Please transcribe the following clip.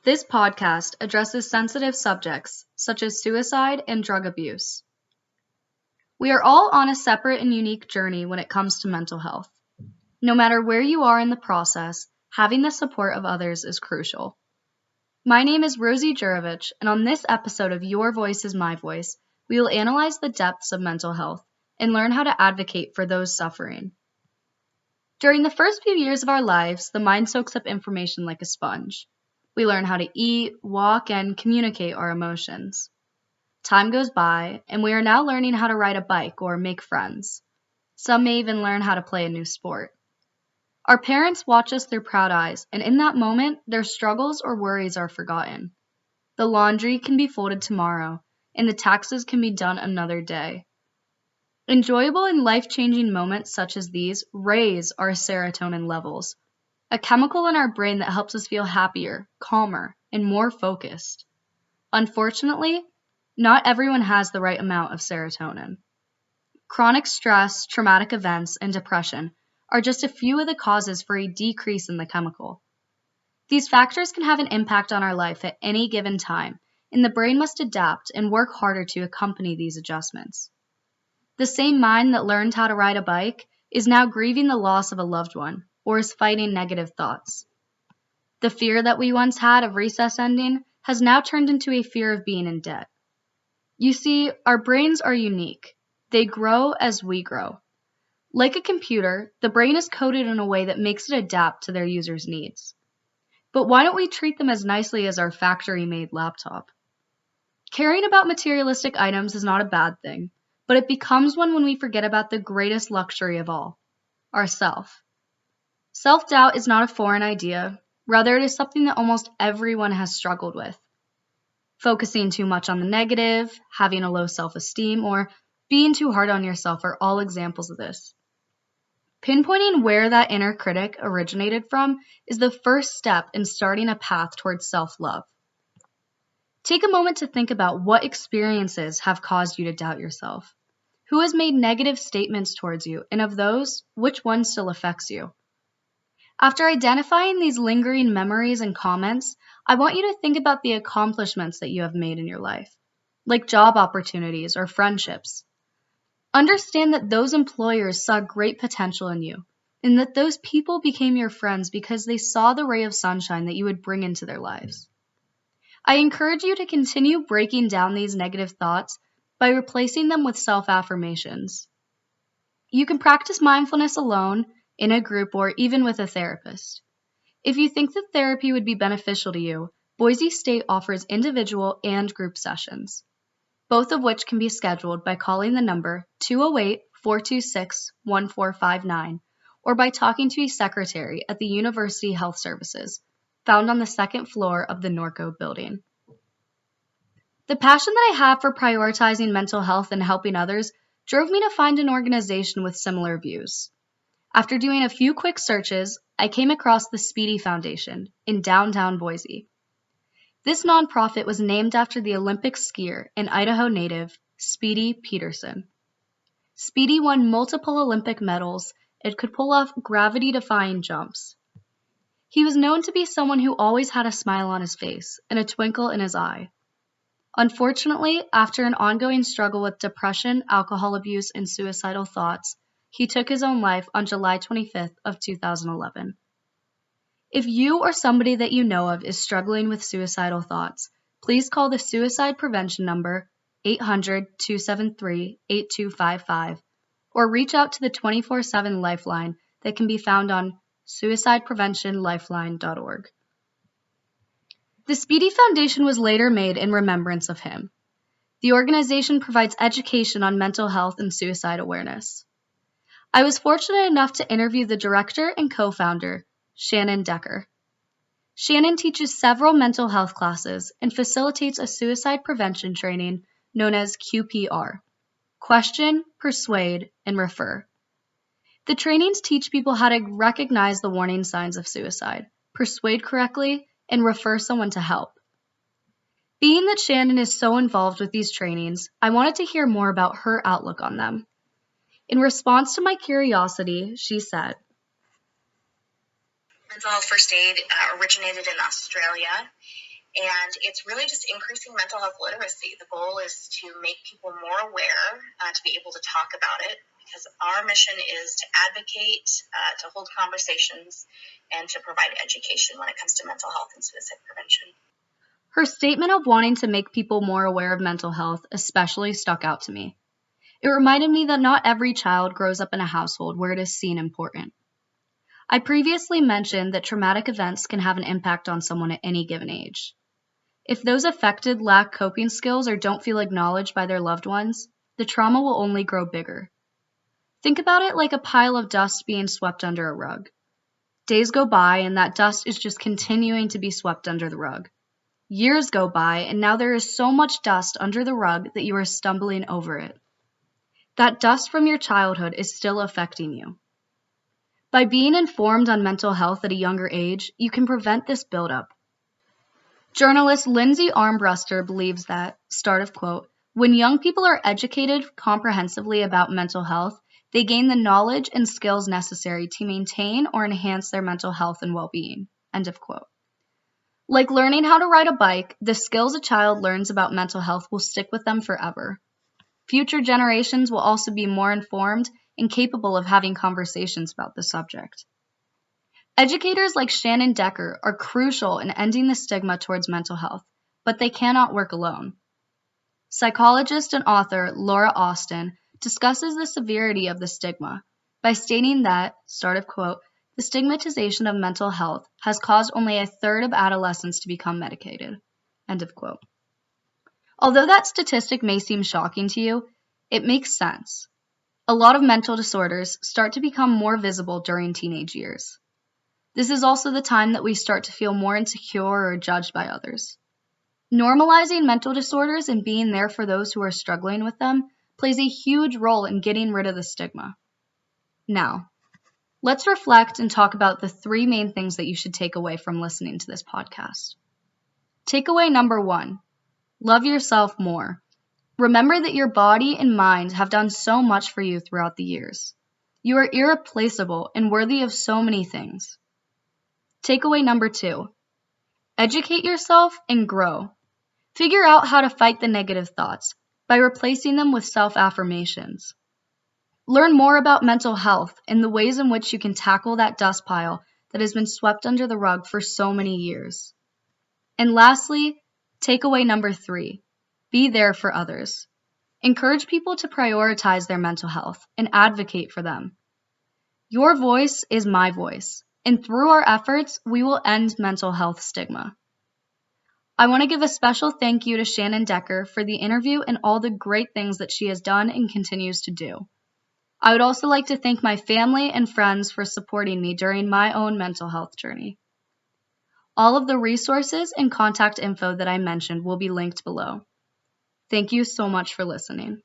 This podcast addresses sensitive subjects such as suicide and drug abuse. We are all on a separate and unique journey when it comes to mental health. No matter where you are in the process, having the support of others is crucial. My name is Rosie Jurovich, and on this episode of Your Voice is My Voice, we will analyze the depths of mental health and learn how to advocate for those suffering. During the first few years of our lives, the mind soaks up information like a sponge. We learn how to eat, walk, and communicate our emotions. Time goes by, and we are now learning how to ride a bike or make friends. Some may even learn how to play a new sport. Our parents watch us through proud eyes, and in that moment, their struggles or worries are forgotten. The laundry can be folded tomorrow, and the taxes can be done another day. Enjoyable and life-changing moments such as these raise our serotonin levels, a chemical in our brain that helps us feel happier, calmer, and more focused. Unfortunately, not everyone has the right amount of serotonin. Chronic stress, traumatic events, and depression are just a few of the causes for a decrease in the chemical. These factors can have an impact on our life at any given time, and the brain must adapt and work harder to accompany these adjustments. The same mind that learned how to ride a bike is now grieving the loss of a loved one, or is fighting negative thoughts. The fear that we once had of recess ending has now turned into a fear of being in debt. You see, our brains are unique. They grow as we grow. Like a computer, the brain is coded in a way that makes it adapt to their users' needs. But why don't we treat them as nicely as our factory-made laptop? Caring about materialistic items is not a bad thing, but it becomes one when we forget about the greatest luxury of all, ourself. Self-doubt is not a foreign idea. Rather, it is something that almost everyone has struggled with. Focusing too much on the negative, having a low self-esteem, or being too hard on yourself are all examples of this. Pinpointing where that inner critic originated from is the first step in starting a path towards self-love. Take a moment to think about what experiences have caused you to doubt yourself. Who has made negative statements towards you, and of those, which one still affects you? After identifying these lingering memories and comments, I want you to think about the accomplishments that you have made in your life, like job opportunities or friendships. Understand that those employers saw great potential in you, and that those people became your friends because they saw the ray of sunshine that you would bring into their lives. I encourage you to continue breaking down these negative thoughts by replacing them with self-affirmations. You can practice mindfulness alone, in a group, or even with a therapist. If you think that therapy would be beneficial to you, Boise State offers individual and group sessions, both of which can be scheduled by calling the number 208-426-1459 or by talking to a secretary at the University Health Services, found on the second floor of the Norco building. The passion that I have for prioritizing mental health and helping others drove me to find an organization with similar views. After doing a few quick searches, I came across the Speedy Foundation in downtown Boise. This nonprofit was named after the Olympic skier and Idaho native, Speedy Peterson. Speedy won multiple Olympic medals and could pull off gravity-defying jumps. He was known to be someone who always had a smile on his face and a twinkle in his eye. Unfortunately, after an ongoing struggle with depression, alcohol abuse, and suicidal thoughts, he took his own life on July 25th of 2011. If you or somebody that you know of is struggling with suicidal thoughts, please call the suicide prevention number 800-273-8255 or reach out to the 24/7 Lifeline that can be found on suicidepreventionlifeline.org. The Speedy Foundation was later made in remembrance of him. The organization provides education on mental health and suicide awareness. I was fortunate enough to interview the director and co-founder, Shannon Decker. Shannon teaches several mental health classes and facilitates a suicide prevention training known as QPR, Question, Persuade, and Refer. The trainings teach people how to recognize the warning signs of suicide, persuade correctly, and refer someone to help. Being that Shannon is so involved with these trainings, I wanted to hear more about her outlook on them. In response to my curiosity, she said, Mental health first aid originated in Australia, And it's really just increasing mental health literacy. The goal is to make people more aware, to be able to talk about it, because our mission is to advocate, to hold conversations, and to provide education when it comes to mental health and suicide prevention. Her statement of wanting to make people more aware of mental health especially stuck out to me. It reminded me that not every child grows up in a household where it is seen important. I previously mentioned that traumatic events can have an impact on someone at any given age. If those affected lack coping skills or don't feel acknowledged by their loved ones, the trauma will only grow bigger. Think about it like a pile of dust being swept under a rug. Days go by and that dust is just continuing to be swept under the rug. Years go by and now there is so much dust under the rug that you are stumbling over it. That dust from your childhood is still affecting you. By being informed on mental health at a younger age, you can prevent this buildup. Journalist Lindsay Armbruster believes that, start of quote, when young people are educated comprehensively about mental health, they gain the knowledge and skills necessary to maintain or enhance their mental health and well-being, end of quote. Like learning how to ride a bike, the skills a child learns about mental health will stick with them forever. Future generations will also be more informed and capable of having conversations about the subject. Educators like Shannon Decker are crucial in ending the stigma towards mental health, but they cannot work alone. Psychologist and author Laura Austin discusses the severity of the stigma by stating that, start of quote, the stigmatization of mental health has caused only a third of adolescents to become medicated, end of quote. Although that statistic may seem shocking to you, it makes sense. A lot of mental disorders start to become more visible during teenage years. This is also the time that we start to feel more insecure or judged by others. Normalizing mental disorders and being there for those who are struggling with them plays a huge role in getting rid of the stigma. Now, let's reflect and talk about the 3 main things that you should take away from listening to this podcast. Takeaway number 1, love yourself more. Remember that your body and mind have done so much for you throughout the years. You are irreplaceable and worthy of so many things. Takeaway number 2, educate yourself and grow. Figure out how to fight the negative thoughts by replacing them with self-affirmations. Learn more about mental health and the ways in which you can tackle that dust pile that has been swept under the rug for so many years. And lastly, takeaway number 3, be there for others. Encourage people to prioritize their mental health and advocate for them. Your voice is my voice, and through our efforts, we will end mental health stigma. I want to give a special thank you to Shannon Decker for the interview and all the great things that she has done and continues to do. I would also like to thank my family and friends for supporting me during my own mental health journey. All of the resources and contact info that I mentioned will be linked below. Thank you so much for listening.